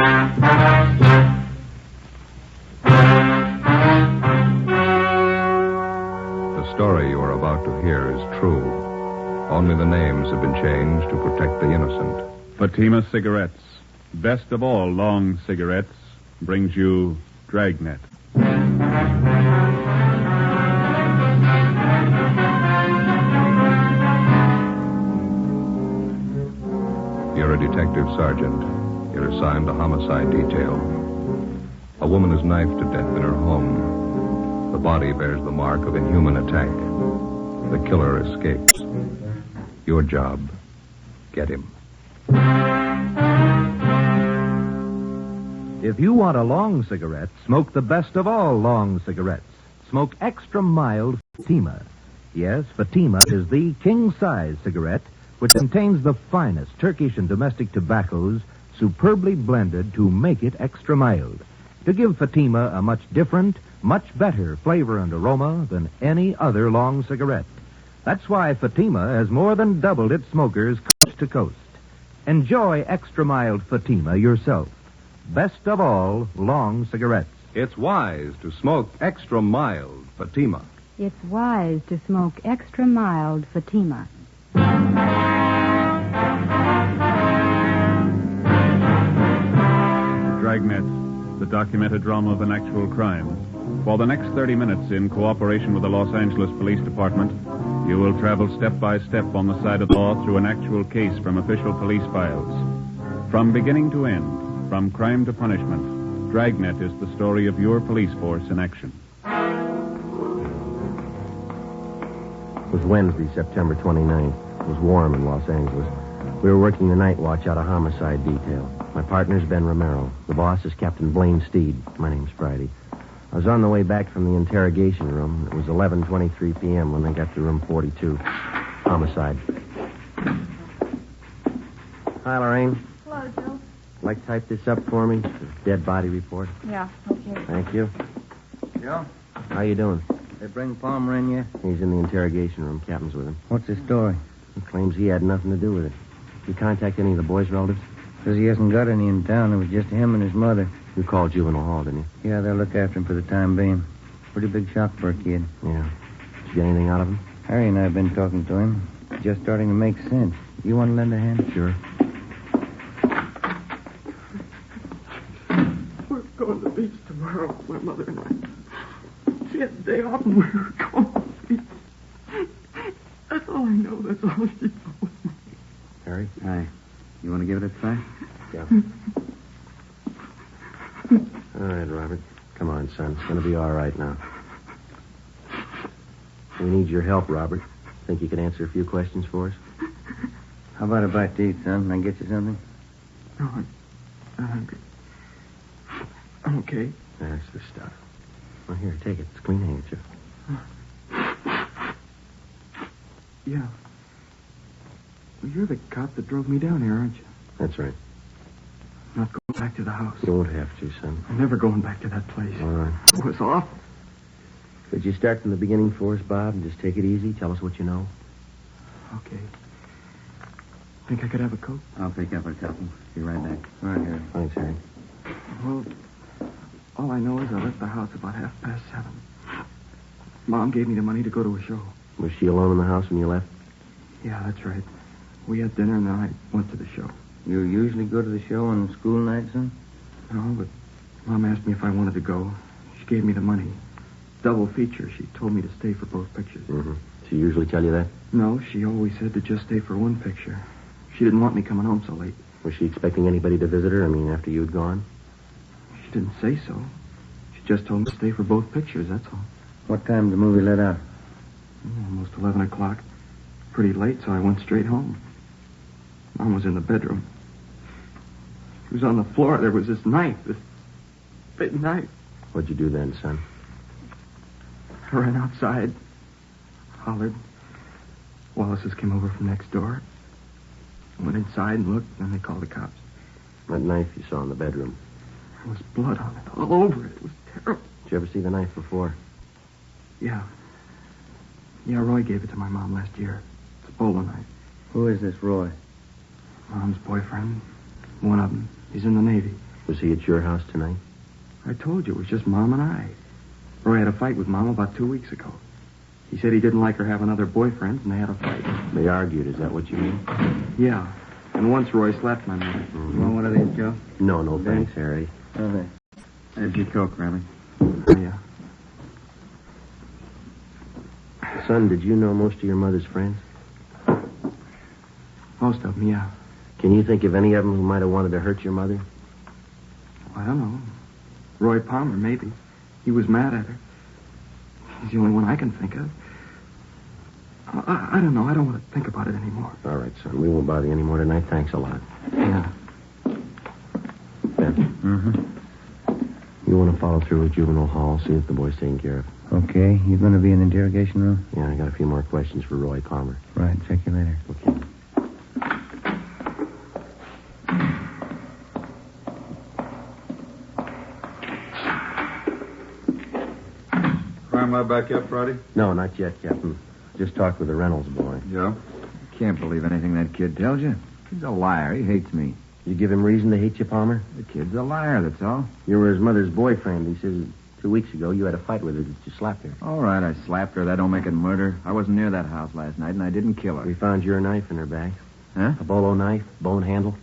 The story you are about to hear is true. Only the names have been changed to protect the innocent. Fatima Cigarettes, best of all long cigarettes, brings you Dragnet. You're a detective sergeant. You're assigned to homicide detail. A woman is knifed to death in her home. The body bears the mark of inhuman attack. The killer escapes. Your job, get him. If you want a long cigarette, smoke the best of all long cigarettes. Smoke extra mild Fatima. Yes, Fatima is the king-size cigarette which contains the finest Turkish and domestic tobaccos superbly blended to make it extra mild, to give Fatima a much different, much better flavor and aroma than any other long cigarette. That's why Fatima has more than doubled its smokers coast to coast. Enjoy extra mild Fatima yourself. Best of all long cigarettes. It's wise to smoke extra mild Fatima. It's wise to smoke extra mild Fatima. Dragnet, the documented drama of an actual crime. For the next 30 minutes, in cooperation with the Los Angeles Police Department, you will travel step by step on the side of the law through an actual case from official police files. From beginning to end, from crime to punishment, Dragnet is the story of your police force in action. It was Wednesday, September 29th. It was warm in Los Angeles. We were working the night watch out of homicide detail. My partner's Ben Romero. The boss is Captain Blaine Steed. My name's Friday. I was on the way back from the interrogation room. It was 11:23 p.m. when I got to room 42. Homicide. Hi, Lorraine. Hello, Joe. Like to type this up for me? The dead body report. Yeah, okay. Thank you. Joe, How you doing? they bring Palmer in yet? He's in the interrogation room. Captain's with him. What's his story? He claims he had nothing to do with it. You contact any of the boys' relatives? Says he hasn't got any in town. It was just him and his mother. You called juvenile hall, didn't you? Yeah, they'll look after him for the time being. Pretty big shock for a kid. Yeah. Did you get anything out of him? Harry and I have been talking to him. It's just starting to make sense. You want to lend a hand? Sure. We're going to the beach tomorrow, my mother and I. She had a day off and we were going to the beach. That's all I know. That's all she knows. Harry? Hi. You want to give it a try? Yeah. All right, Robert. Come on, son. It's going to be all right now. We need your help, Robert. Think you can answer a few questions for us? How about a bite to eat, son? Can I get you something? No, I'm not hungry. I'm okay. That's the stuff. Well, here, take it. It's a clean handkerchief. Yeah. Well, you're the cop that drove me down here, aren't you? That's right. I'm not going back to the house. You won't have to, son. I'm never going back to that place. All right. It was awful. Could you start from the beginning for us, Bob, and just take it easy? Tell us what you know. Okay. Think I could have a Coke? I'll pick up a couple. Be right back. All right, Harry. Thanks, Harry. Well, all I know is I left the house about 7:30. Mom gave me the money to go to a show. Was she alone in the house when you left? Yeah, that's right. We had dinner and then I went to the show. You usually go to the show on school nights, son? No, but Mom asked me if I wanted to go. She gave me the money. Double feature. She told me to stay for both pictures. Mm-hmm. She usually tell you that? No, she always said to just stay for one picture. She didn't want me coming home so late. Was she expecting anybody to visit her? I mean, after you'd gone? She didn't say so. She just told me to stay for both pictures, that's all. What time did the movie let out? Almost 11 o'clock. Pretty late, so I went straight home. Mom was in the bedroom. She was on the floor. There was this knife, this big knife. What'd you do then, son? I ran outside, hollered. Wallace's came over from next door. I went inside and looked, and then they called the cops. That knife you saw in the bedroom. There was blood on it, all over it. It was terrible. Did you ever see the knife before? Yeah. Yeah, Roy gave it to my mom last year. It's a bowler knife. Who is this Roy? Mom's boyfriend. One of them. He's in the Navy. Was he at your house tonight? I told you, it was just Mom and I. Roy had a fight with Mom about 2 weeks ago. He said he didn't like her having other boyfriends, and they had a fight. They argued, is that what you mean? Yeah. And once Roy slapped my mother. You want one of these, Joe? No, thanks, Harry. Okay. There's your Coke, Riley. Yeah. Son, did you know most of your mother's friends? Most of them, yeah. Can you think of any of them who might have wanted to hurt your mother? I don't know. Roy Palmer, maybe. He was mad at her. He's the only one I can think of. I don't know. I don't want to think about it anymore. All right, son. We won't bother you anymore tonight. Thanks a lot. Yeah. Ben. Mm-hmm. You want to follow through with Juvenile Hall, see if the boy's taken care of. Okay. You going to be in the interrogation room? Yeah, I got a few more questions for Roy Palmer. Right. Check you later. Okay. Crime lab back yet, Friday? No, not yet, Captain. Just talked with the Reynolds boy. Yeah. Can't believe anything that kid tells you. He's a liar. He hates me. You give him reason to hate you, Palmer? The kid's a liar, that's all. You were his mother's boyfriend. He says 2 weeks ago you had a fight with her that you slapped her. All right, I slapped her. That don't make it murder. I wasn't near that house last night, and I didn't kill her. We found your knife in her bag. Huh? A bolo knife, bone handle.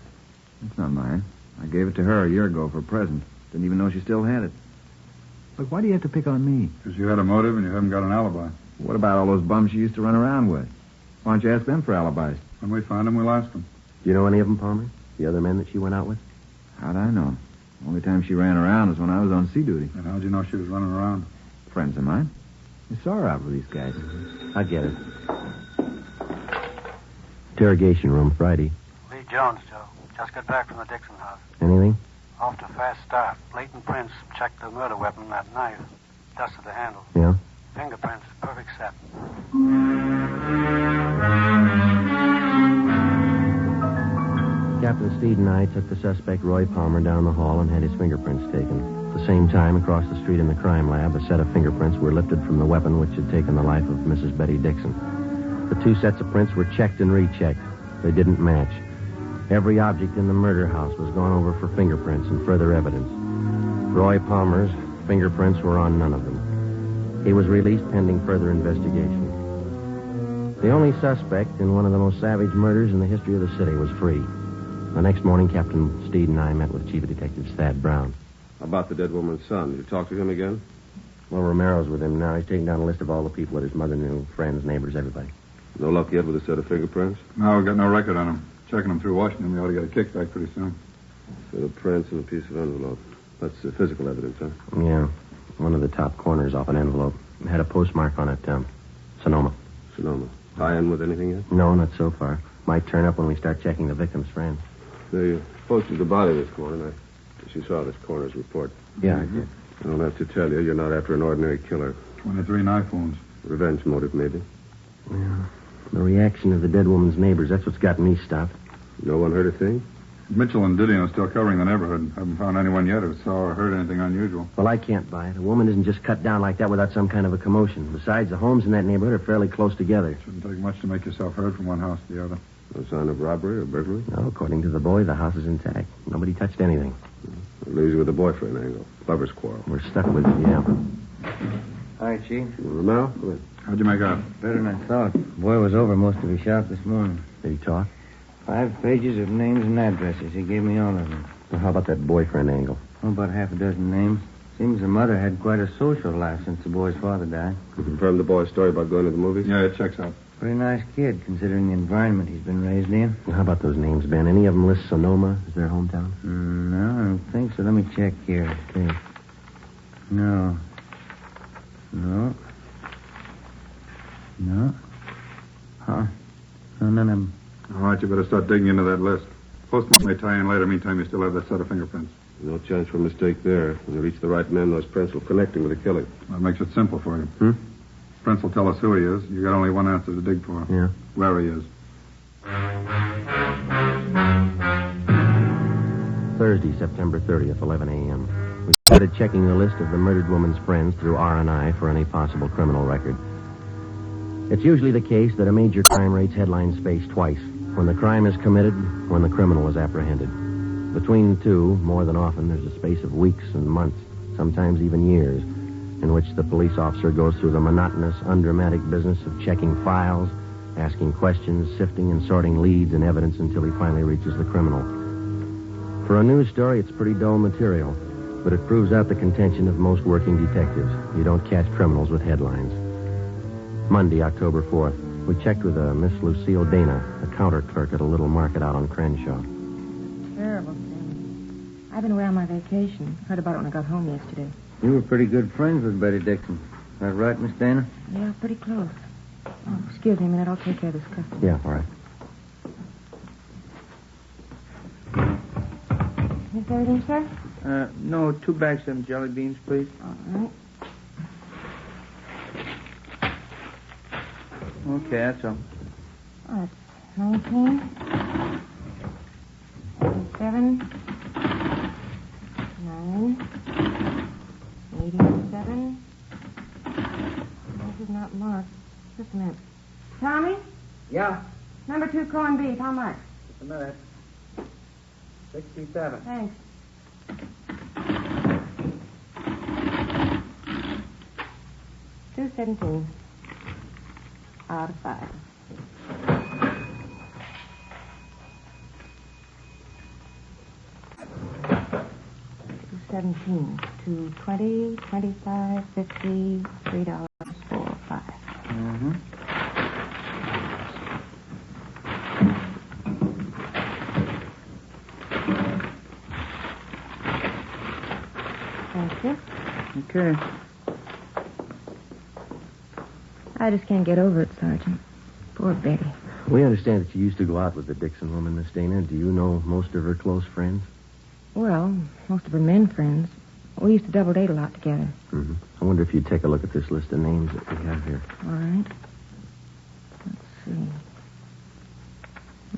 It's not mine. I gave it to her a year ago for a present. Didn't even know she still had it. Look, why do you have to pick on me? Because you had a motive and you haven't got an alibi. What about all those bums you used to run around with? Why don't you ask them for alibis? When we find them, we'll ask them. Do you know any of them, Palmer? The other men that she went out with? How'd I know? The only time she ran around was when I was on sea duty. And how'd you know she was running around? Friends of mine. I saw her out with these guys. I get it. Interrogation room, Friday. Lee Jones, Joe. Just got back from the Dixon house. Anything? Off to a fast start. Leighton Prince checked the murder weapon, that knife. Dusted the handle. Yeah? Fingerprints, perfect set. Captain Steed and I took the suspect, Roy Palmer, down the hall and had his fingerprints taken. At the same time, across the street in the crime lab, a set of fingerprints were lifted from the weapon which had taken the life of Mrs. Betty Dixon. The 2 sets of prints were checked and rechecked. They didn't match. Every object in the murder house was gone over for fingerprints and further evidence. Roy Palmer's fingerprints were on none of them. He was released pending further investigation. The only suspect in one of the most savage murders in the history of the city was free. The next morning, Captain Steed and I met with Chief Detective Thad Brown. How about the dead woman's son? Did you talk to him again? Well, Romero's with him now. He's taking down a list of all the people that his mother knew, friends, neighbors, everybody. No luck yet with a set of fingerprints? No, we've got no record on him. Checking him through Washington, we ought to get a kickback pretty soon. Set of prints and a piece of envelope. That's physical evidence, huh? Yeah. One of the top corners off an envelope. It had a postmark on it, Sonoma. Sonoma. Tie in with anything yet? No, not so far. Might turn up when we start checking the victim's friends. They posted the body this morning. I guess you saw this coroner's report. Yeah, I did. I don't have to tell you, you're not after an ordinary killer. 23 knife wounds. Revenge motive, maybe. Yeah. The reaction of the dead woman's neighbors, that's what's gotten me stopped. No one heard a thing? Mitchell and Didion are still covering the neighborhood. Haven't found anyone yet who saw or heard anything unusual. Well, I can't buy it. A woman isn't just cut down like that without some kind of a commotion. Besides, the homes in that neighborhood are fairly close together. Shouldn't take much to make yourself heard from one house to the other. No sign of robbery or burglary? No, according to the boy, the house is intact. Nobody touched anything. It leaves you with the boyfriend angle. Lover's quarrel. We're stuck with it, yeah. Hi, Chief. Romero? Go ahead. How'd you make out? Better than I thought. The boy was over most of his shop this morning. Did he talk? 5 pages of names and addresses. He gave me all of them. Well, how about that boyfriend angle? Oh, about half a dozen names. Seems the mother had quite a social life since the boy's father died. You confirmed the boy's story about going to the movies? Yeah, it checks out. Pretty nice kid, considering the environment he's been raised in. Well, how about those names, Ben? Any of them list Sonoma as their hometown? No, I don't think so. Let me check here. Okay. No. Huh? No, none of them. All right, you better start digging into that list. Postmark may tie in later. Meantime, you still have that set of fingerprints. No chance for a mistake there. When you reach the right men, those prints will connect him with the killing. That makes it simple for you. Prince will tell us who he is. You got only one answer to dig for. Yeah. Where he is. Thursday, September 30th, 11 a.m. We started checking the list of the murdered woman's friends through R&I for any possible criminal record. It's usually the case that a major crime rates headline space twice. When the crime is committed, when the criminal is apprehended. Between the two, more than often, there's a space of weeks and months, sometimes even years, in which the police officer goes through the monotonous, undramatic business of checking files, asking questions, sifting and sorting leads and evidence until he finally reaches the criminal. For a news story, it's pretty dull material, but it proves out the contention of most working detectives. You don't catch criminals with headlines. Monday, October 4th. We checked with a Miss Lucille Dana, a counter clerk at a little market out on Crenshaw. Terrible thing. I've been away on my vacation. Heard about it when I got home yesterday. You were pretty good friends with Betty Dixon. Is that right, Miss Dana? Yeah, pretty close. Oh, excuse me a minute. I'll take care of this customer. Yeah, all right. Is there anything, sir? No, 2 bags of them jelly beans, please. All right. Okay, that's all. Oh, it's 19. 87. 9. 87. This is not marked. Just a minute. Tommy? Yeah, Number 2 corned beef. How much? just a minute. 67. Thanks. $2.17. Out of 5. $2.17. $2.20, $25, $50, $3, $4, $5. Mm-hmm. Thank you. Okay. I just can't get over it, Sergeant. Poor Betty. We understand that you used to go out with the Dixon woman, Miss Dana. Do you know most of her close friends? Well, most of her men friends. We used to double date a lot together. Mm-hmm. I wonder if you'd take a look at this list of names that we have here. All right. Let's see.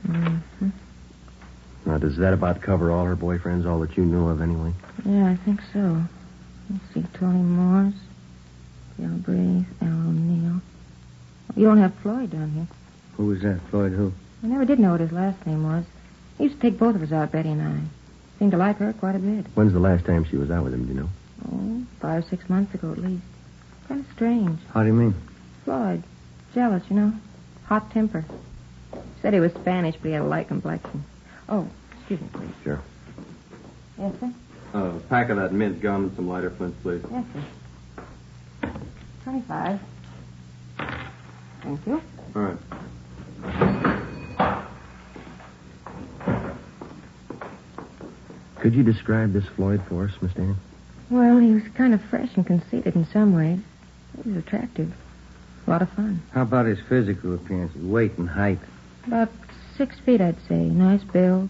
Mm-hmm. Now, does that about cover all her boyfriends, all that you knew of anyway? Yeah, I think so. Let's see. Tony Morse, Bill Breeze, Al O'Neill. You don't have Floyd down here. Who was that? Floyd who? I never did know what his last name was. He used to take both of us out, Betty and I. Seemed to like her quite a bit. When's the last time she was out with him, do you know? Oh, 5 or 6 months ago at least. Kind of strange. How do you mean? Floyd. Jealous, you know. Hot temper. Said he was Spanish, but he had a light complexion. Oh, excuse me, please. Sure. Yes, sir? A pack of that mint gum and some lighter flints, please. Yes, sir. 25. Thank you. All right. Could you describe this Floyd for us, Miss Dana? Well, he was kind of fresh and conceited in some ways. He was attractive. A lot of fun. How about his physical appearance, weight and height? About 6 feet, I'd say. Nice build.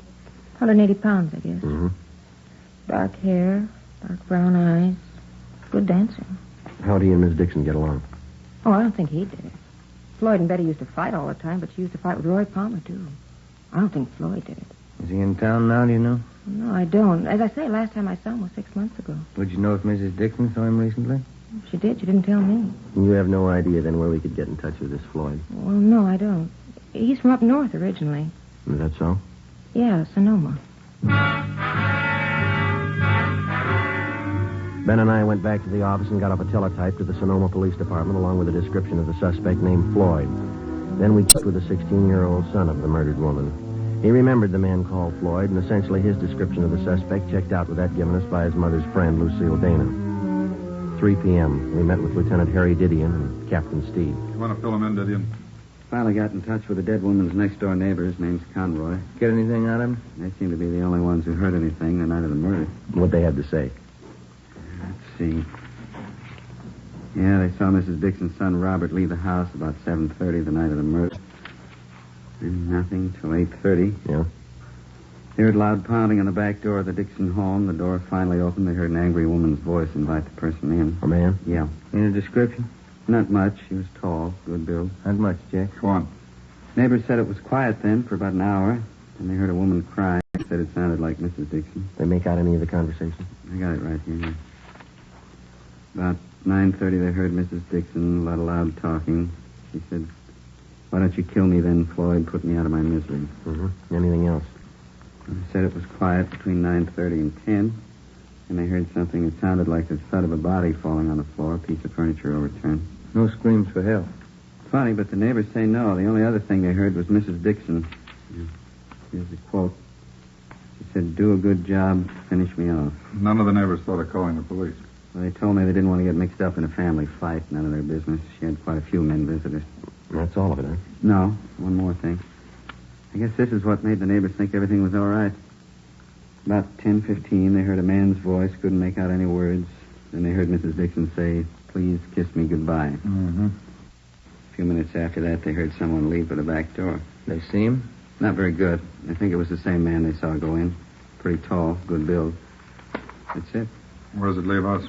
180 pounds, I guess. Mm-hmm. Dark hair, dark brown eyes. Good dancer. How'd he and Miss Dixon get along? Oh, I don't think he did it. Floyd and Betty used to fight all the time, but she used to fight with Roy Palmer, too. I don't think Floyd did it. Is he in town now, do you know? No, I don't. As I say, last time I saw him was 6 months ago. Would you know if Mrs. Dixon saw him recently? If she did, she didn't tell me. And you have no idea then where we could get in touch with this Floyd? Well, no, I don't. He's from up north originally. Is that so? Yeah, Sonoma. Ben and I went back to the office and got up a teletype to the Sonoma Police Department along with a description of the suspect named Floyd. Then we checked with the 16-year-old son of the murdered woman. He remembered the man called Floyd, and essentially his description of the suspect checked out with that given us by his mother's friend, Lucille Dana. 3 p.m. We met with Lieutenant Harry Didion and Captain Steed. You want to fill him in, Didion? Finally got in touch with the dead woman's next-door neighbor. His name's Conroy. Get anything out of him? They seem to be the only ones who heard anything the night of the murder. What they had to say. Let's see. Yeah, they saw Mrs. Dixon's son, Robert, leave the house about 7:30 the night of the murder. And nothing till 8:30. Yeah? They heard loud pounding on the back door of the Dixon home. The door finally opened. They heard an angry woman's voice invite the person in. A man? Yeah. Any description? Not much. She was tall, good build. Not much, Jack. Go on. Neighbors said it was quiet then for about an hour. And they heard a woman cry. Said it sounded like Mrs. Dixon. They make out any of the conversation? I got it right here. About 9:30, they heard Mrs. Dixon, a lot of loud talking. She said, "Why don't you kill me then, Floyd? Put me out of my misery." Mm-hmm. Anything else? They said it was quiet between 9:30 and 10. And they heard something that sounded like the thud of a body falling on the floor, a piece of furniture overturned. No screams for help. Funny, but the neighbors say no. The only other thing they heard was Mrs. Dixon. Here's the quote. She said, "Do a good job, finish me off." None of the neighbors thought of calling the police. Well, they told me they didn't want to get mixed up in a family fight. None of their business. She had quite a few men visitors. That's all of it, huh? No, one more thing. I guess this is what made the neighbors think everything was all right. About 10:15, they heard a man's voice, couldn't make out any words. Then they heard Mrs. Dixon say, "Please kiss me goodbye." Mm-hmm. A few minutes after that, they heard someone leave for the back door. They see him? Not very good. I think it was the same man they saw go in. Pretty tall, good build. That's it. Where does it leave us?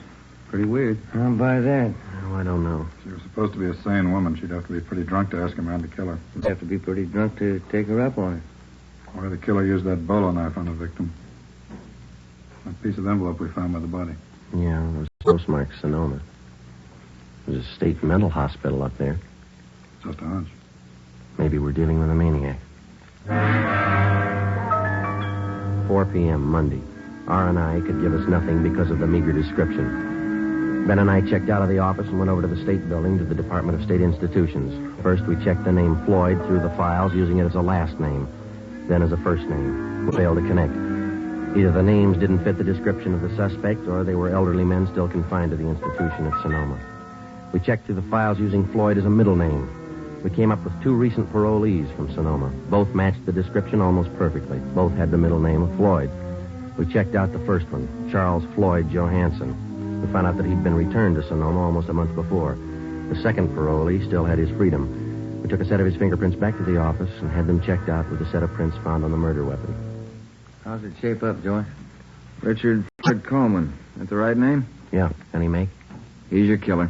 Pretty weird. How about that? Oh, I don't know. She was supposed to be a sane woman. She'd have to be pretty drunk to ask a man to kill her. You'd have to be pretty drunk to take her up on it. Why the killer used that bolo knife on the victim? That piece of envelope we found by the body. Yeah, it was postmarked Sonoma. There's a state mental hospital up there. Just a hunch. Maybe we're dealing with a maniac. 4 p.m., Monday. R&I could give us nothing because of the meager description. Ben and I checked out of the office and went over to the state building to the Department of State Institutions. First, we checked the name Floyd through the files, using it as a last name, then as a first name. We failed to connect. Either the names didn't fit the description of the suspect, or they were elderly men still confined to the institution at Sonoma. We checked through the files using Floyd as a middle name. We came up with 2 recent parolees from Sonoma. Both matched the description almost perfectly. Both had the middle name of Floyd. We checked out the first one, Charles Floyd Johansson. We found out that he'd been returned to Sonoma almost a month before. The second parolee still had his freedom. We took a set of his fingerprints back to the office and had them checked out with a set of prints found on the murder weapon. How's it shape up, Joy? Richard Floyd Coleman. That the right name? Yeah. Any make? He's your killer.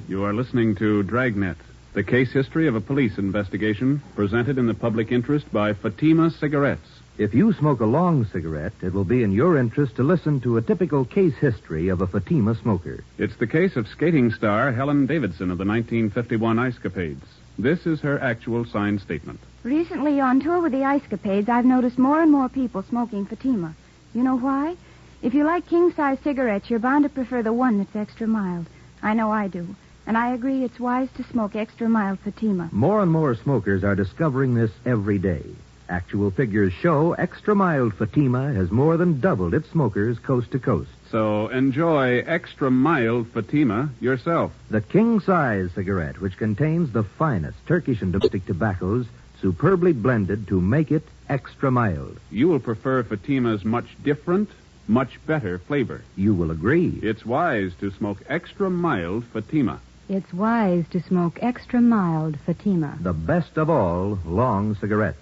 You are listening to Dragnet, the case history of a police investigation presented in the public interest by Fatima Cigarettes. If you smoke a long cigarette, it will be in your interest to listen to a typical case history of a Fatima smoker. It's the case of skating star Helen Davidson of the 1951 Ice Capades. This is her actual signed statement. Recently, on tour with the Ice Capades, I've noticed more and more people smoking Fatima. You know why? If you like king-size cigarettes, you're bound to prefer the one that's extra mild. I know I do. And I agree it's wise to smoke extra mild Fatima. More and more smokers are discovering this every day. Actual figures show extra mild Fatima has more than doubled its smokers coast to coast. So enjoy extra mild Fatima yourself. The king-size cigarette, which contains the finest Turkish and domestic tobaccos, superbly blended to make it extra mild. You will prefer Fatima's much different, much better flavor. You will agree. It's wise to smoke extra mild Fatima. It's wise to smoke extra mild Fatima. The best of all long cigarettes.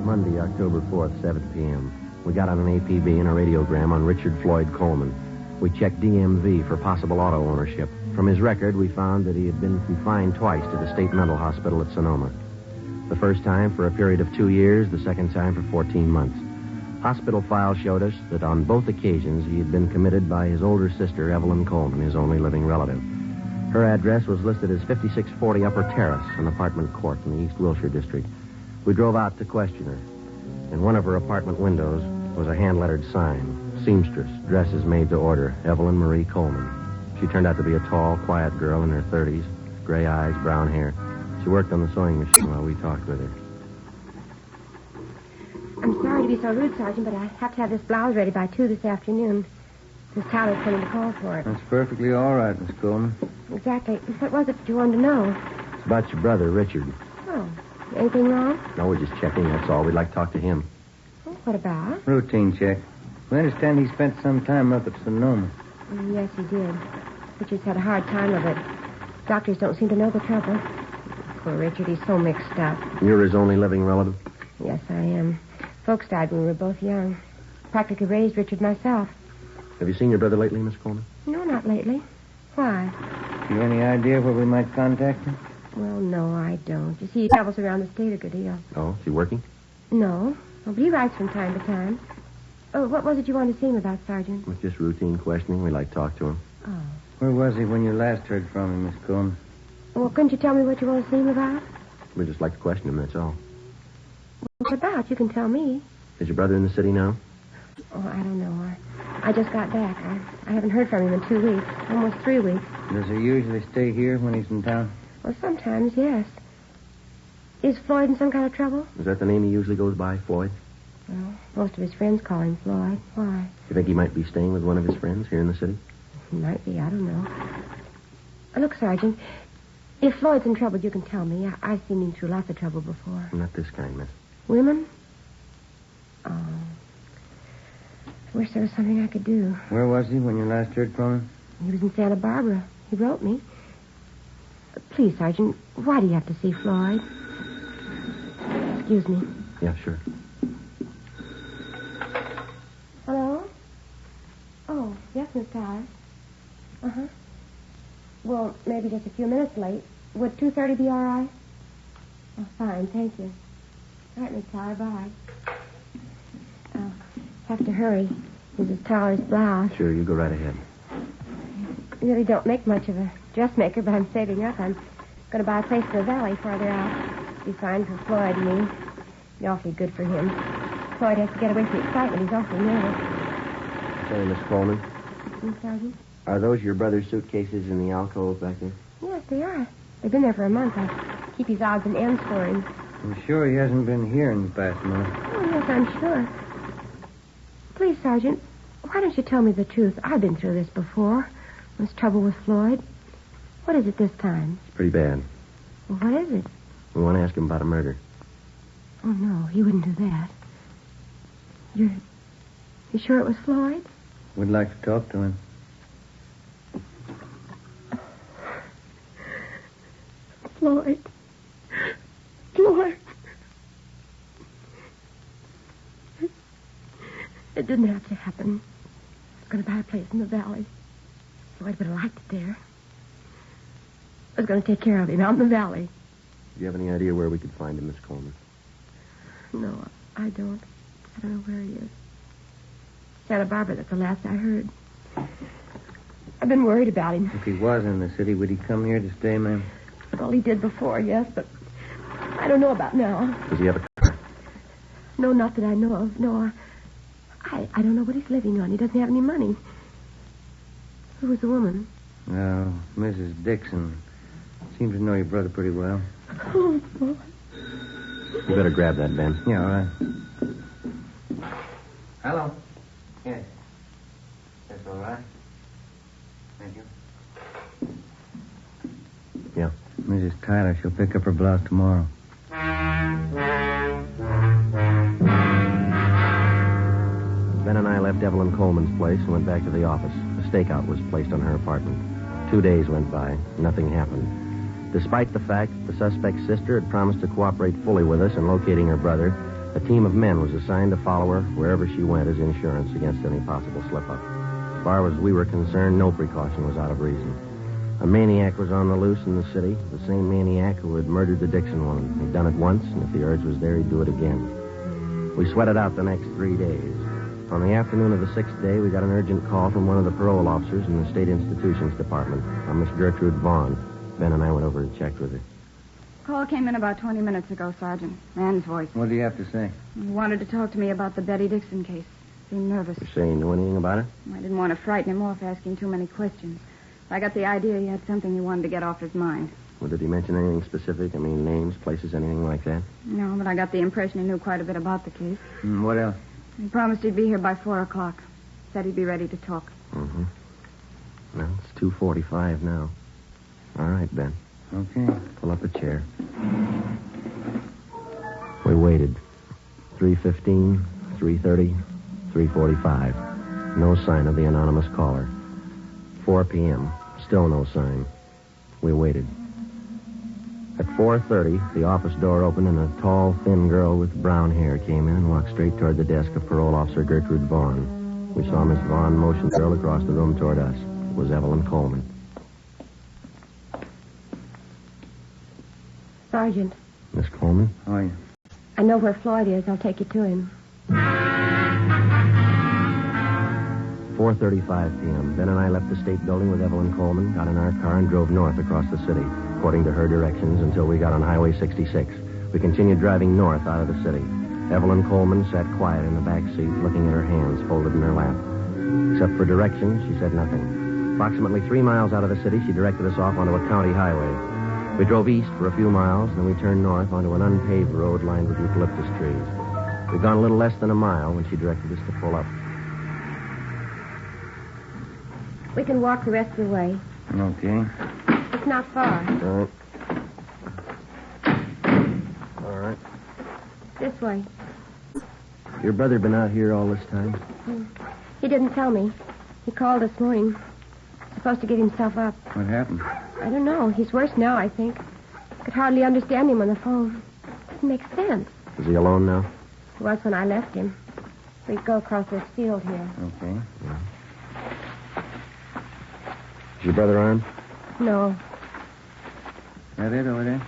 Monday, October 4th, 7 p.m. We got on an APB and a radiogram on Richard Floyd Coleman. We checked DMV for possible auto ownership. From his record, we found that he had been confined twice to the state mental hospital at Sonoma. The first time for a period of 2 years, the second time for 14 months. Hospital files showed us that on both occasions he had been committed by his older sister, Evelyn Coleman, his only living relative. Her address was listed as 5640 Upper Terrace, an apartment court in the East Wilshire district. We drove out to question her. In one of her apartment windows was a hand-lettered sign, seamstress, dresses made to order, Evelyn Marie Coleman. She turned out to be a tall, quiet girl in her 30s, gray eyes, brown hair. She worked on the sewing machine while we talked with her. I'm sorry to be so rude, Sergeant, but I have to have this blouse ready by 2 this afternoon. Miss Tyler's coming to call for it. That's perfectly all right, Miss Coleman. Exactly. What was it that you wanted to know? It's about your brother, Richard. Oh, anything wrong? No, we're just checking, that's all. We'd like to talk to him. Oh, what about? Routine check. We understand he spent some time up at Sonoma. Yes, he did. Richard's had a hard time of it. Doctors don't seem to know the trouble. Poor Richard, he's so mixed up. You're his only living relative? Yes, I am. Folks died when we were both young. Practically raised Richard myself. Have you seen your brother lately, Miss Coleman? No, not lately. Why? You any idea where we might contact him? Well, no, I don't. You see, he travels around the state a good deal. Oh, is he working? No. Oh, but he writes from time to time. Oh, what was it you wanted to see him about, Sergeant? It was just routine questioning. We like to talk to him. Oh. Where was he when you last heard from him, Miss Coleman? Well, couldn't you tell me what you want to see him about? We just like to question him, that's all. What about? You can tell me. Is your brother in the city now? Oh, I don't know. I just got back. I haven't heard from him in 2 weeks. Almost 3 weeks. Does he usually stay here when he's in town? Well, sometimes, yes. Is Floyd in some kind of trouble? Is that the name he usually goes by, Floyd? Well, most of his friends call him Floyd. Why? You think he might be staying with one of his friends here in the city? He might be. I don't know. Look, Sergeant, if Floyd's in trouble, you can tell me. I've seen him through lots of trouble before. Not this kind, miss. Women? Oh. I wish there was something I could do. Where was he when you last heard from him? He was in Santa Barbara. He wrote me. Please, Sergeant, why do you have to see Floyd? Excuse me. Yeah, sure. Hello? Oh, yes, Miss Tyler. Uh-huh. Well, maybe just a few minutes late. Would 2:30 be all right? Oh, fine, thank you. All right, Miss Tyler, bye. I'll have to hurry. Mrs. Tyler's blouse. Sure, you go right ahead. I really don't make much of a dressmaker, but I'm saving up. I'm going to buy a place in the valley farther out. Be fine for Floyd and me. Be awfully good for him. Floyd has to get away from the excitement. He's awfully nervous. Say, Miss Coleman, Sergeant? are those your brother's suitcases in the alcove back there? Yes, they are. They've been there for a month. I keep his odds and ends for him. I'm sure he hasn't been here in the past month. Oh, yes, I'm sure. Please, Sergeant, why don't you tell me the truth? I've been through this before. There's trouble with Floyd. What is it this time? It's pretty bad. Well, what is it? We want to ask him about a murder. Oh, no, he wouldn't do that. You sure it was Floyd? We'd like to talk to him. Floyd. Floyd. It didn't have to happen. I was going to buy a place in the valley. Floyd would have liked it there. I was going to take care of him out in the valley. Do you have any idea where we could find him, Miss Coleman? No, I don't. I don't know where he is. Santa Barbara, that's the last I heard. I've been worried about him. If he was in the city, would he come here to stay, ma'am? Well, he did before, yes, but I don't know about now. Does he have a car? No, not that I know of. No, I don't know what he's living on. He doesn't have any money. Who was the woman? Oh, Mrs. Dixon. Seems to know your brother pretty well. Oh, boy. You better grab that, Ben. Yeah, all right. Hello. Yes. That's all right. Thank you. Yeah. Mrs. Tyler, she'll pick up her blouse tomorrow. Ben and I left Evelyn Coleman's place and went back to the office. A stakeout was placed on her apartment. 2 days went by. Nothing happened. Despite the fact that the suspect's sister had promised to cooperate fully with us in locating her brother, a team of men was assigned to follow her wherever she went as insurance against any possible slip-up. As far as we were concerned, no precaution was out of reason. A maniac was on the loose in the city, the same maniac who had murdered the Dixon woman. He'd done it once, and if the urge was there, he'd do it again. We sweated out the next 3 days. On the afternoon of the 6th day, we got an urgent call from one of the parole officers in the State Institutions Department, a Miss Gertrude Vaughn. Ben and I went over and checked with her. Call came in about 20 minutes ago, Sergeant. Man's voice. What do you have to say? He wanted to talk to me about the Betty Dixon case. Seemed nervous. You say you knew anything about it? I didn't want to frighten him off asking too many questions. I got the idea he had something he wanted to get off his mind. Well, did he mention anything specific? I mean, names, places, anything like that? No, but I got the impression he knew quite a bit about the case. What else? He promised he'd be here by 4 o'clock. Said he'd be ready to talk. Mm-hmm. Well, it's 2:45 now. All right, Ben. Okay. Pull up a chair. We waited. 3:15, 3:30, 3:45. No sign of the anonymous caller. 4 p.m. Still no sign. We waited. At 4:30, the office door opened and a tall, thin girl with brown hair came in and walked straight toward the desk of Parole Officer Gertrude Vaughn. We saw Miss Vaughn motion the girl across the room toward us. It was Evelyn Coleman. Sergeant. Miss Coleman? How are you? I know where Floyd is. I'll take you to him. 4:35 p.m. Ben and I left the state building with Evelyn Coleman, got in our car, and drove north across the city, according to her directions, until we got on Highway 66. We continued driving north out of the city. Evelyn Coleman sat quiet in the back seat, looking at her hands folded in her lap. Except for directions, she said nothing. Approximately 3 miles out of the city, she directed us off onto a county highway. We drove east for a few miles, then we turned north onto an unpaved road lined with eucalyptus trees. We'd gone a little less than a mile when she directed us to pull up. We can walk the rest of the way. Okay. It's not far. All right. This way. Your brother been out here all this time? He didn't tell me. He called this morning. Supposed to get himself up. What happened? I don't know. He's worse now, I think. Could hardly understand him on the phone. Doesn't make sense. Is he alone now? He was when I left him. We go across this field here. Okay. Yeah. Is your brother armed? No. That it over there?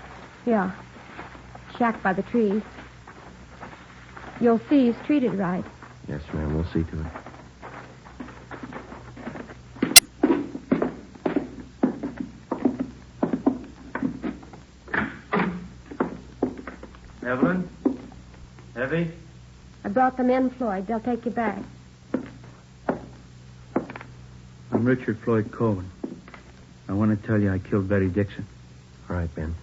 Yeah. Shack by the trees. You'll see he's treated right. Yes, ma'am. We'll see to it. Evelyn? Evie? I brought them in, Floyd. They'll take you back. I'm Richard Floyd Coleman. I want to tell you I killed Betty Dixon. All right, Ben.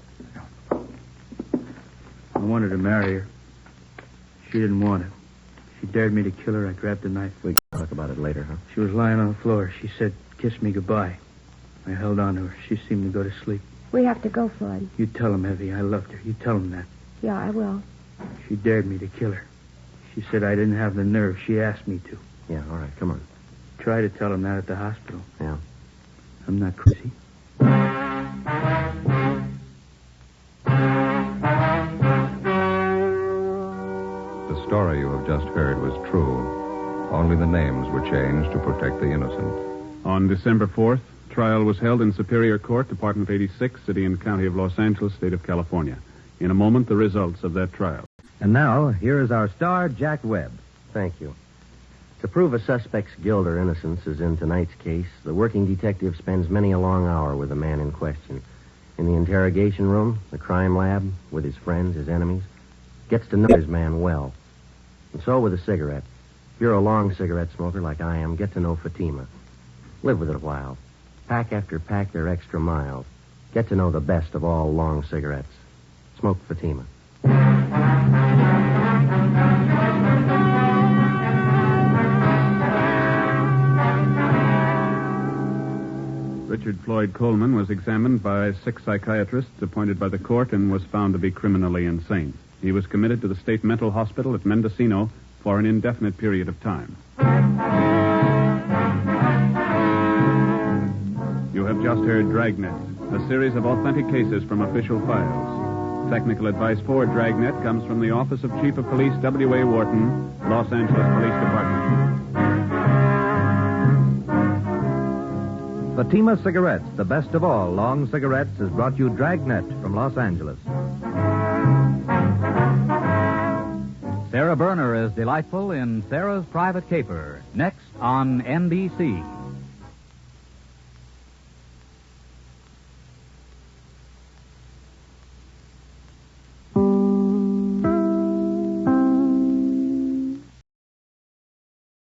I wanted to marry her. She didn't want it. She dared me to kill her. I grabbed a knife. We can talk about it later, huh? She was lying on the floor. She said, "Kiss me goodbye." I held on to her. She seemed to go to sleep. We have to go, Floyd. You tell him, Evie, I loved her. You tell him that. Yeah, I will. She dared me to kill her. She said I didn't have the nerve. She asked me to. Yeah, all right. Come on. Try to tell him that at the hospital. Yeah. I'm not crazy. The story you have just heard was true. Only the names were changed to protect the innocent. On December 4th, trial was held in Superior Court, Department 86, City and County of Los Angeles, State of California. In a moment, the results of that trial. And now, here is our star, Jack Webb. Thank you. To prove a suspect's guilt or innocence, as in tonight's case, the working detective spends many a long hour with the man in question. In the interrogation room, the crime lab, with his friends, his enemies, gets to know his man well. And so with a cigarette. If you're a long cigarette smoker like I am, get to know Fatima. Live with it a while. Pack after pack, they're extra mild. Get to know the best of all long cigarettes. Smoke Fatima. Richard Floyd Coleman was examined by 6 psychiatrists appointed by the court and was found to be criminally insane. He was committed to the state mental hospital at Mendocino for an indefinite period of time. You have just heard Dragnet, a series of authentic cases from official files. Technical advice for Dragnet comes from the Office of Chief of Police W.A. Wharton, Los Angeles Police Department. Fatima Cigarettes, the best of all long cigarettes, has brought you Dragnet from Los Angeles. Sarah Berner is delightful in Sarah's Private Caper, next on NBC.